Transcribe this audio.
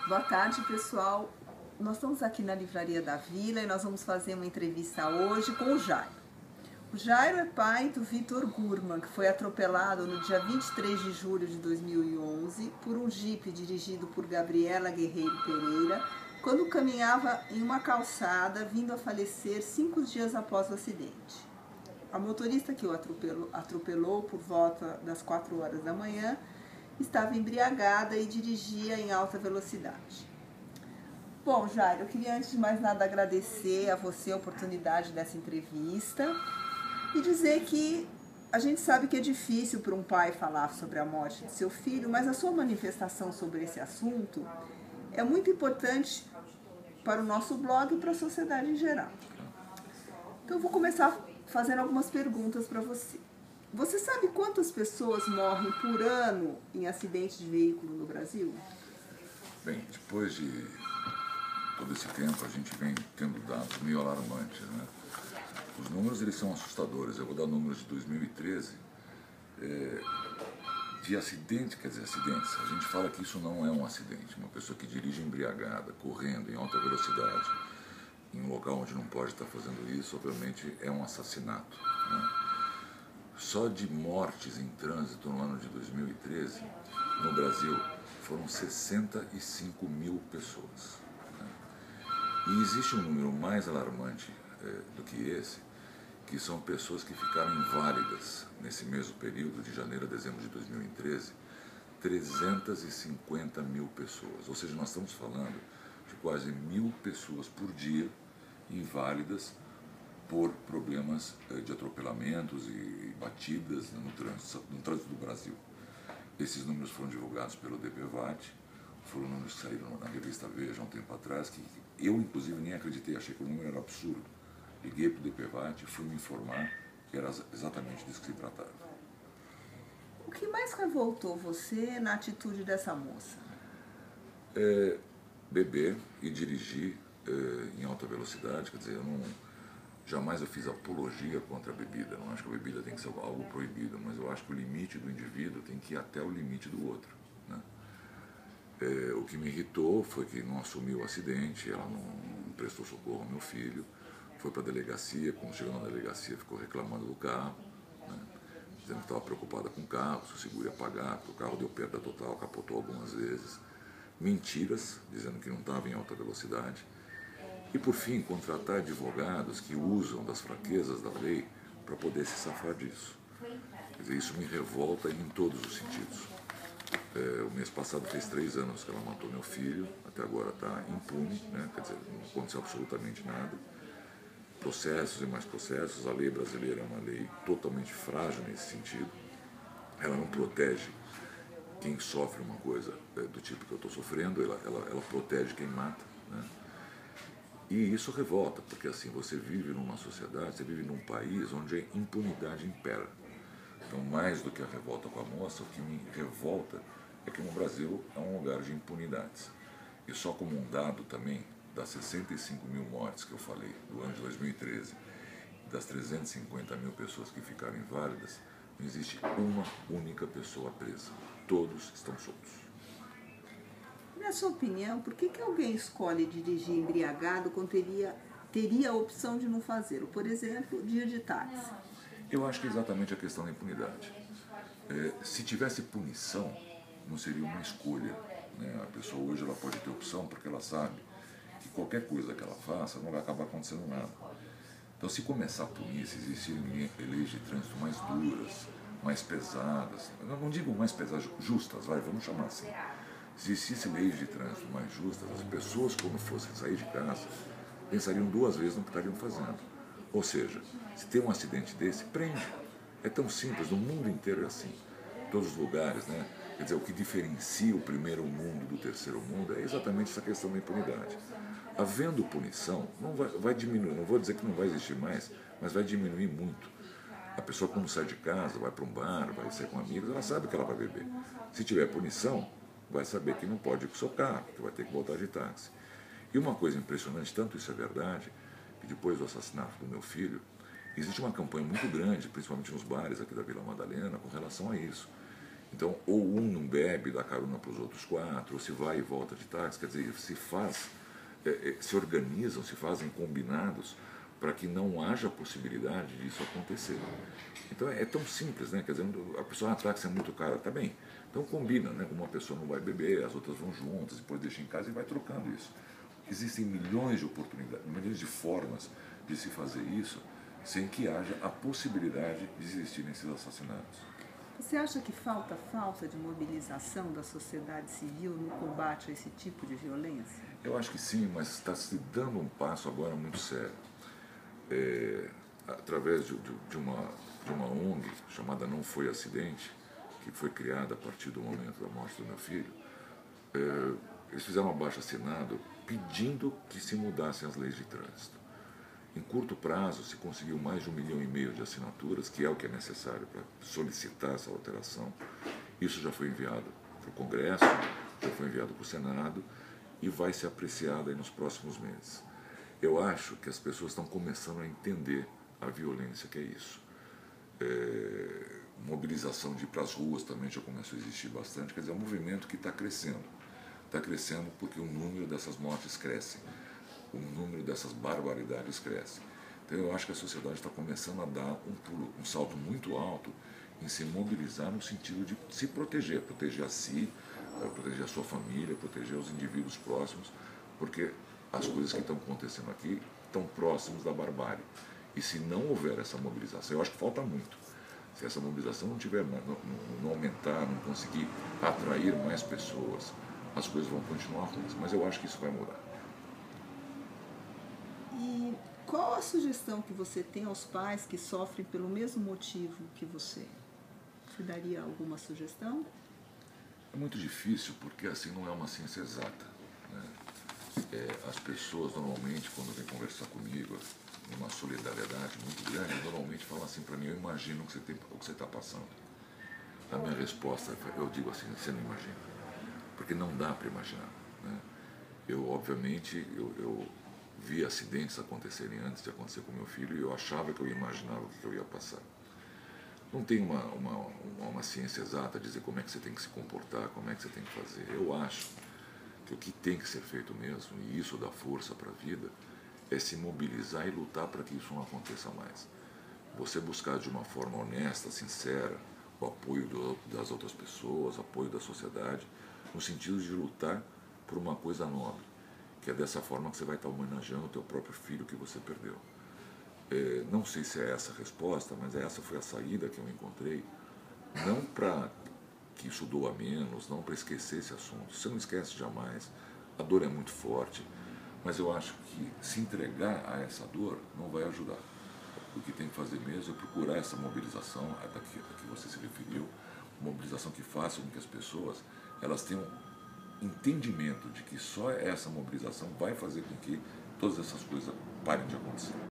Boa tarde, pessoal. Nós estamos aqui na Livraria da Vila e nós vamos fazer uma entrevista hoje com o Jairo. O Jairo é pai do Vitor Gurman, que foi atropelado no dia 23 de julho de 2011 por um jipe dirigido por Gabriela Guerreiro Pereira, quando caminhava em uma calçada, vindo a falecer 5 dias após o acidente. A motorista que o atropelou por volta das 4 horas da manhã estava embriagada e dirigia em alta velocidade. Bom, Jairo, eu queria antes de mais nada agradecer a você a oportunidade dessa entrevista e dizer que a gente sabe que é difícil para um pai falar sobre a morte de seu filho, mas a sua manifestação sobre esse assunto é muito importante para o nosso blog e para a sociedade em geral. Então eu vou começar fazendo algumas perguntas para você. Você sabe quantas pessoas morrem por ano em acidentes de veículo no Brasil? Bem, depois de todo esse tempo, a gente vem tendo dados meio alarmantes, né? Os números, eles são assustadores. Eu vou dar números de 2013, de acidente, quer dizer, acidentes. A gente fala que isso não é um acidente. Uma pessoa que dirige embriagada, correndo em alta velocidade, em um local onde não pode estar fazendo isso, obviamente é um assassinato, né? Só de mortes em trânsito no ano de 2013, no Brasil, foram 65 mil pessoas, né? E existe um número mais alarmante do que esse, que são pessoas que ficaram inválidas nesse mesmo período, de janeiro a dezembro de 2013, 350 mil pessoas. Ou seja, nós estamos falando de quase 1.000 pessoas por dia inválidas por problemas de atropelamentos e batidas no trânsito do Brasil. Esses números foram divulgados pelo DPVAT, foram números que saíram na revista Veja há um tempo atrás, que eu, inclusive, nem acreditei, achei que o número era absurdo. Liguei para o DPVAT e fui me informar que era exatamente disso que se tratava. O que mais revoltou você na atitude dessa moça? Beber e dirigir em alta velocidade, quer dizer, jamais eu fiz apologia contra a bebida. Não acho que a bebida tem que ser algo proibido, mas eu acho que o limite do indivíduo tem que ir até o limite do outro, né? O que me irritou foi que não assumiu o acidente, ela não prestou socorro ao meu filho, foi para a delegacia, quando chegou na delegacia ficou reclamando do carro, né? Dizendo que estava preocupada com o carro, se o seguro ia pagar, porque o carro deu perda total, capotou algumas vezes. Mentiras, dizendo que não estava em alta velocidade. E, por fim, contratar advogados que usam das fraquezas da lei para poder se safar disso. Quer dizer, isso me revolta em todos os sentidos. O mês passado fez 3 anos que ela matou meu filho, até agora está impune, né? Quer dizer, não aconteceu absolutamente nada. Processos e mais processos, a lei brasileira é uma lei totalmente frágil nesse sentido. Ela não protege quem sofre uma coisa do tipo que eu estou sofrendo, ela protege quem mata, né? E isso revolta, porque assim, você vive numa sociedade, você vive num país onde a impunidade impera. Então, mais do que a revolta com a moça, o que me revolta é que no Brasil é um lugar de impunidades. E só como um dado também, das 65 mil mortes que eu falei do ano de 2013, das 350 mil pessoas que ficaram inválidas, não existe uma única pessoa presa. Todos estão soltos. Na sua opinião, por que alguém escolhe dirigir embriagado quando teria a opção de não fazê-lo? Por exemplo, dia de táxi. Eu acho que é exatamente a questão da impunidade. Se tivesse punição, não seria uma escolha, né? A pessoa hoje ela pode ter opção porque ela sabe que qualquer coisa que ela faça não vai acabar acontecendo nada. Então, se começar a punir, se existirem leis de trânsito mais duras, mais pesadas, eu não digo mais pesadas, justas, vamos chamar assim. Se existissem leis de trânsito mais justas, as pessoas, quando fossem sair de casa, pensariam 2 vezes no que estariam fazendo. Ou seja, se tem um acidente desse, prende. É tão simples, no mundo inteiro é assim. Em todos os lugares, né? Quer dizer, o que diferencia o primeiro mundo do terceiro mundo é exatamente essa questão da impunidade. Havendo punição, não vai diminuir, não vou dizer que não vai existir mais, mas vai diminuir muito. A pessoa, quando sai de casa, vai para um bar, vai sair com amigos, ela sabe que ela vai beber. Se tiver punição, vai saber que não pode ir com o seu carro, que vai ter que voltar de táxi. E uma coisa impressionante, tanto isso é verdade, que depois do assassinato do meu filho, existe uma campanha muito grande, principalmente nos bares aqui da Vila Madalena, com relação a isso. Então, ou um não bebe, dá carona para os outros 4, ou se vai e volta de táxi, quer dizer, se organizam, se fazem combinados para que não haja possibilidade disso acontecer. Então é tão simples, né? Quer dizer, a pessoa, táxi é muito caro, tá bem. Então combina, né? Uma pessoa não vai beber, as outras vão juntas, depois deixa em casa e vai trocando isso. Existem milhões de oportunidades, milhões de formas de se fazer isso sem que haja a possibilidade de existirem esses assassinatos. Você acha que falta de mobilização da sociedade civil no combate a esse tipo de violência? Eu acho que sim, mas está se dando um passo agora muito sério. Através de uma ONG chamada Não Foi Acidente, que foi criada a partir do momento da morte do meu filho, eles fizeram um abaixo-assinado pedindo que se mudassem as leis de trânsito. Em curto prazo, se conseguiu mais de 1,5 milhão de assinaturas, que é o que é necessário para solicitar essa alteração. Isso já foi enviado para o Congresso, já foi enviado para o Senado e vai ser apreciado aí nos próximos meses. Eu acho que as pessoas estão começando a entender a violência que é isso. Mobilização de ir para as ruas também já começou a existir bastante, quer dizer, é um movimento que está crescendo. Está crescendo porque o número dessas mortes cresce, o número dessas barbaridades cresce. Então eu acho que a sociedade está começando a dar um salto muito alto em se mobilizar no sentido de se proteger a si, proteger a sua família, proteger os indivíduos próximos, porque as coisas que estão acontecendo aqui estão próximos da barbárie. E se não houver essa mobilização, eu acho que falta muito. Se essa mobilização não aumentar, não conseguir atrair mais pessoas, as coisas vão continuar ruins. Mas eu acho que isso vai mudar. E qual a sugestão que você tem aos pais que sofrem pelo mesmo motivo que você? Você daria alguma sugestão? É muito difícil porque assim não é uma ciência exata, né? As pessoas normalmente, quando vêm conversar comigo, numa solidariedade muito grande, normalmente falam assim para mim: eu imagino o que você está passando. A minha resposta, eu digo assim: você não imagina, porque não dá para imaginar, né? Obviamente, eu vi acidentes acontecerem antes de acontecer com meu filho e eu achava que eu imaginava o que eu ia passar. Não tem uma ciência exata a dizer como é que você tem que se comportar, como é que você tem que fazer. Eu acho que o que tem que ser feito mesmo, e isso dá força para a vida, é se mobilizar e lutar para que isso não aconteça mais. Você buscar de uma forma honesta, sincera, o apoio das outras pessoas, o apoio da sociedade, no sentido de lutar por uma coisa nobre, que é dessa forma que você vai estar homenageando o teu próprio filho que você perdeu. Não sei se é essa a resposta, mas essa foi a saída que eu encontrei, não para que isso doa menos, não para esquecer esse assunto. Você não esquece jamais, a dor é muito forte, mas eu acho que se entregar a essa dor não vai ajudar. O que tem que fazer mesmo é procurar essa mobilização, a que você se referiu, mobilização que faça com que as pessoas elas tenham entendimento de que só essa mobilização vai fazer com que todas essas coisas parem de acontecer.